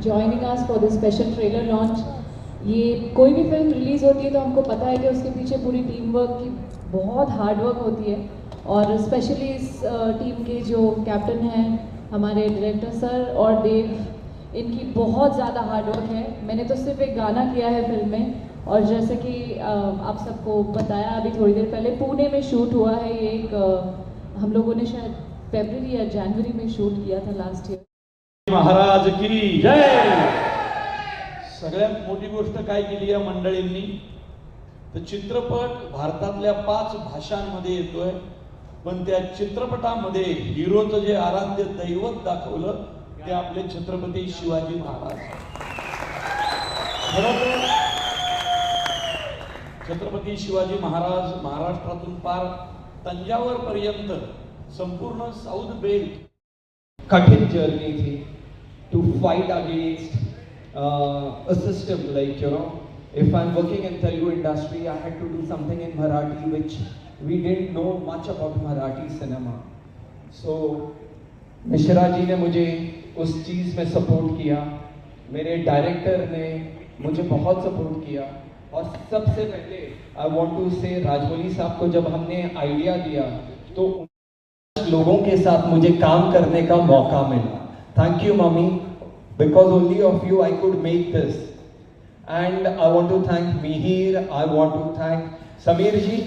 joining us for this special trailer launch. ये कोई भी फिल्म रिलीज़ होती है तो हमको पता है कि उसके पीछे पूरी टीम वर्क की बहुत हार्ड वर्क होती है, और स्पेशली इस टीम के जो कैप्टन हैं हमारे डायरेक्टर सर और देव, इनकी बहुत ज़्यादा हार्ड वर्क है। मैंने तो सिर्फ एक गाना किया है फिल्म में, और जैसे कि आप सबको बताया अभी थोड़ी देर पहले, पुणे में शूट हुआ है ये। एक हम लोगों ने शायद फरवरी या जनवरी में शूट किया था लास्ट ईयर। महाराज की जय। सगळ्यात मोठी गोष्ट काय केली या मंडळींनी, तर चित्रपट भारतातल्या 5 भाषांमध्ये येतोय, पण त्या चित्रपटामध्ये हिरोचं जे आराध्य दैवत दाखवलं ते आपले छत्रपती शिवाजी महाराज। खरं छत्रपती शिवाजी महाराज महाराष्ट्रातून पार तंजावर पर्यंत संपूर्ण साउथ बेल्ट कठिन जर्नी थी to fight against a system like, you know, if I'm working in Telugu industry, I had to do something in Marathi, which we didn't know much about Marathi cinema. So Mishra ji ने मुझे उस चीज़ में support किया, मेरे director ने मुझे बहुत support किया, और सबसे पहले आई वांट टू से राजमौली साहब को जब हमने आइडिया दिया तो लोगों के साथ मुझे काम करने का मौका मिला। Thank you, Mummy, because only of you I could make this. And I want to thank Mihir, I want to thank Samir ji.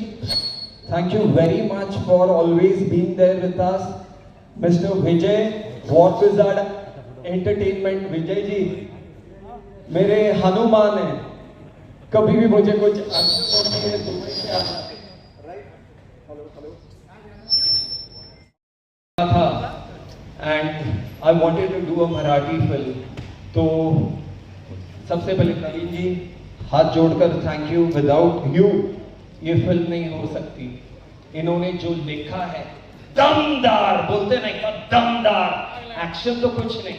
Thank you very much for always being there with us. Mr. Vijay, What Wizard Entertainment, Vijay ji, मेरे हनुमान हैं, कभी भी मुझे कुछ अच्छा होती है Dubai से आता था, and I wanted to do a Marathi film. तो सबसे पहले नवीन जी हाथ जोड़कर थैंक यू, विदाउट यू ये फिल्म नहीं हो सकती। इन्होंने जो लिखा है दमदार, बोलते नहीं का दमदार, एक्शन तो कुछ नहीं,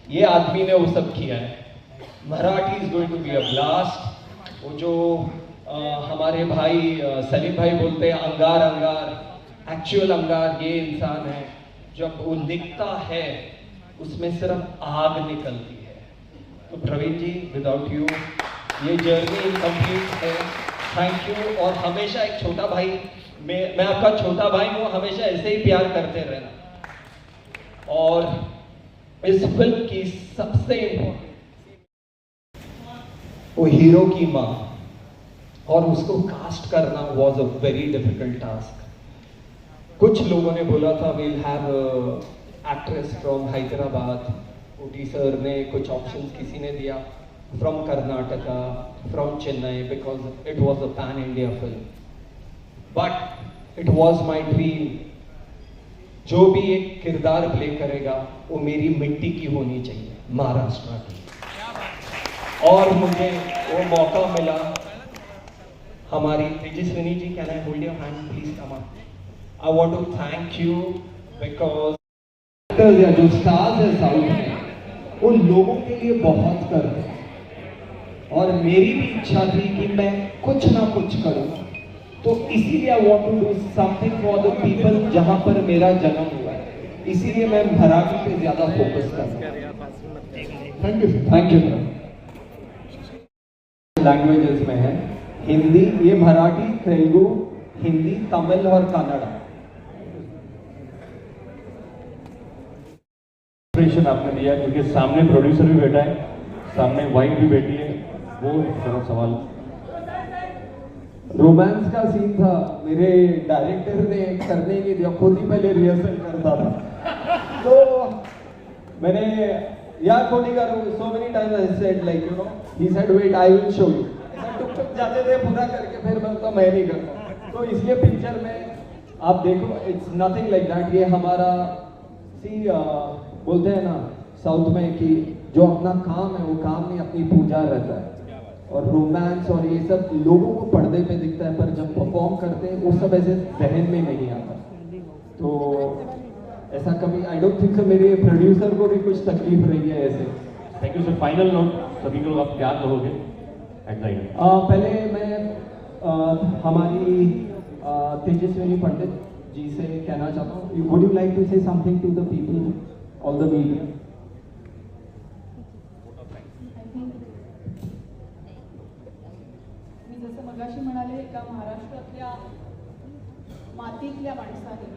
ये आदमी ने वो सब किया है। Marathi is going to be a blast. वो जो हमारे भाई सलीम भाई बोलते हैं अंगार अंगार, एक्चुअल अंगार ये इंसान है। जब वो लिखता है उसमें सिर्फ आग निकलती है। तो प्रवीण जी, विदाउट यू ये जर्नी इनकम्प्लीट है। Thank you. और हमेशा एक छोटा भाई, मैं आपका छोटा भाई हूँ, हमेशा ऐसे ही प्यार करते रहना। और इस फिल्म की सबसे इम्पोर्टेंट वो हीरो की माँ, और उसको कास्ट करना was a very difficult task. कुछ लोगों ने बोला था we'll have actress from Hyderabad, OT sir ने कुछ ऑप्शंस किसी ने दिया from Karnataka, from Chennai, because it was a pan India film. But it was my dream, जो भी एक किरदार प्ले करेगा वो मेरी मिट्टी की होनी चाहिए, महाराष्ट्र की। और मुझे वो मौका मिला। हमारी Tejaswini ji, can I hold your hand please, come on. I want to thank you because actors या जो स्टार्स है साउथ में, उन लोगों के लिए बहुत करते हैं, और मेरी भी इच्छा थी कि मैं कुछ ना कुछ करूँ। तो इसीलिए I want to do something for the people जहाँ पर मेरा जन्म हुआ है, इसीलिए मैं मराठी पे ज्यादा फोकस कर रहा हूँ। Thank you, thank you. Languages में है हिंदी, ये मराठी, तेलुगु, हिंदी, तमिल और कन्नड़ा। आपने दिया, क्योंकि सामने प्रोड्यूसर भी बैठा है, सामने वाइफ भी बैठी है, वो जरा सवाल। रोमांस का सीन था, मेरे डायरेक्टर ने करने के लिए खुद ही पहले रिहर्सल करता था। तो मैंने यार खुद ही करो, so many times I said like you know, he said wait I will show you. टुक जाते थे पूरा करके, फिर बोलता मैं नहीं करता। तो इसलिए पिक्चर में आप देखो, इट्स नथिंग लाइक दैट। ये हमारा बोलते हैं ना साउथ में कि जो अपना काम है वो काम नहीं, अपनी पूजा रहता है। और रोमांस और ये सब लोगों को पर्दे पे दिखता है, पर जब परफॉर्म करते हैं वो सब ऐसे जहन में नहीं आता। तो ऐसा कभी आई डोंट थिंक सो मेरे प्रोड्यूसर को भी कुछ तकलीफ रही है ऐसे। Thank you sir. Final note सभी को आप क्या कहोगे? पहले मैं हमारी तेजस्विनी पंडित जी से कहना चाहता हूँ, would you like to say something to the people, all the media? म्हणाले एका महाराष्ट्रातल्या मातीतल्या माणसाने,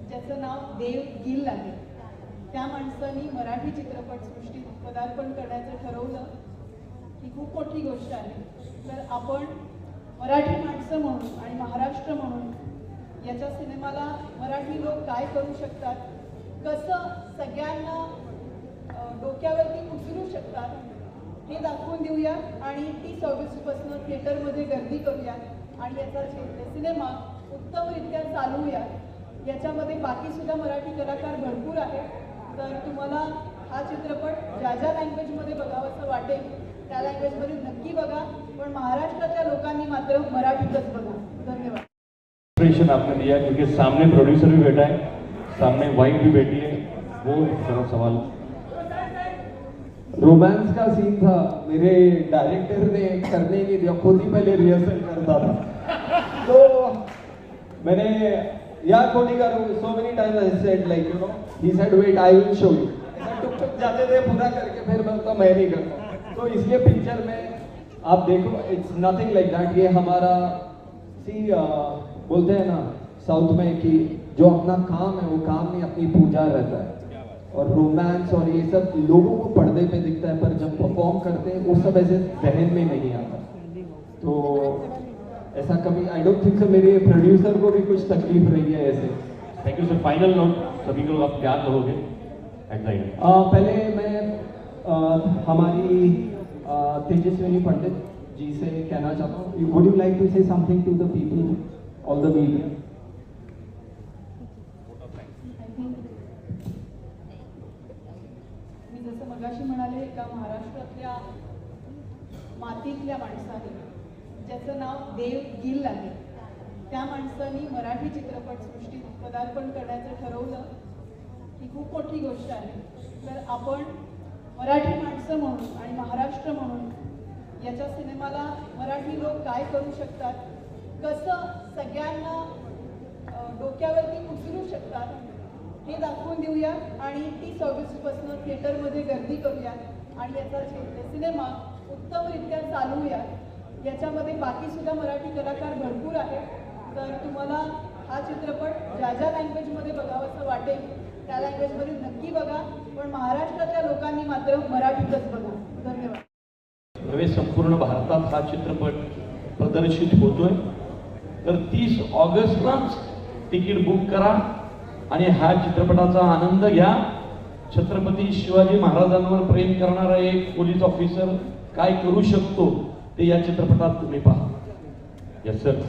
ज्याचं नाव देव गिल आहे. त्या माणसाने मराठी चित्रपटसृष्टीत पदार्पण करायचं ठरवलं ही खूप मोठी गोष्ट आहे. तर आपण मराठी माणसं म्हणून आणि महाराष्ट्र म्हणून याच्या सिनेमाला मराठी लोक काय करू शकतात, कसं सगळ्यांना डोक्यावरती उचलू शकतात हे दाखवून देऊया आणि 30 ऑगस्टपासून थिएटरमध्ये गर्दी करूया आणि याचा सिनेमा उत्तमरित्या चालवूया. याच्यामध्ये बाकीसुद्धा मराठी कलाकार भरपूर आहेत. तर तुम्हाला हा चित्रपट ज्या ज्या लँग्वेजमध्ये बघावंसं वाटेल त्या लँग्वेजमध्ये नक्की बघा, पण महाराष्ट्राच्या लोकांनी मात्र मराठीतच बघा. धन्यवाद. इंस्पिरेशन आपने दिया क्योंकि सामने प्रोड्यूसर भी बैठा है, सामने वाइफ भी बैठी है. वो जरा सवाल. रोमांस का सीन था, मेरे डायरेक्टर ने करने नहीं दिया, खुद ही पहले रिहर्सल करता था. तो मैंने यार कोडी करो, so many times I said like you know, he said wait I will show you. टुक टुक जाते थे पूरा करके, फिर मैं तो मैं नहीं करता. तो इसलिए पिक्चर में आप देखो इट्स नथिंग लाइक दैट. ये हमारा सी बोलते हैं ना साउथ में कि जो अपना काम है वो काम नहीं अपनी पूजा रहता है. और रोमांस और ये सब लोगों को पर्दे पे दिखता है, पर जब परफॉर्म करते हैं वो सब ऐसे जहन में नहीं आता. तो ऐसा कभी आई डोंट थिंक सो मेरे प्रोड्यूसर को भी कुछ तकलीफ रही है ऐसे. Thank you sir. Final note सभी को आप क्या कहोगे एट द एंड? पहले मैं हमारी तेजस्विनी पंडित जी से कहना चाहता हूँ. Would you like to say something to the people all the media? मी जसं मगाशी म्हणाले एका महाराष्ट्रातल्या मातीतल्या माणसाने, ज्याचं नाव देव गिल आहे, त्या माणसाने मराठी चित्रपटसृष्टीत पदार्पण करायचं ठरवलं ही खूप मोठी गोष्ट आहे. तर आपण मराठी माणसं म्हणून आणि महाराष्ट्र म्हणून याच्या सिनेमाला मराठी लोक काय करू शकतात, कसं सगळ्यांना डोक्यावरती उचलू शकतात हे दाखवून देऊया आणि 30 ऑगस्टपासून थिएटरमध्ये गर्दी करूया आणि याचा सिनेमा उत्तमरित्या चालवूया. याच्यामध्ये बाकीसुद्धा मराठी कलाकार भरपूर आहेत. तर तुम्हाला हा चित्रपट ज्या ज्या लँग्वेजमध्ये बघावंसं वाटेल त्या लँग्वेजमध्ये नक्की बघा, पण महाराष्ट्राच्या लोकांनी मात्र मराठीतच बघा. धन्यवाद. नव्हे संपूर्ण भारतात हा चित्रपट प्रदर्शित होतोय. तर 30 ऑगस्टलाच तिकीट बुक करा आणि ह्या चित्रपटाचा आनंद घ्या. छत्रपती शिवाजी महाराजांवर प्रेम करणारा एक पोलीस ऑफिसर काय करू शकतो ते या चित्रपटात तुम्ही पहा. Yes sir.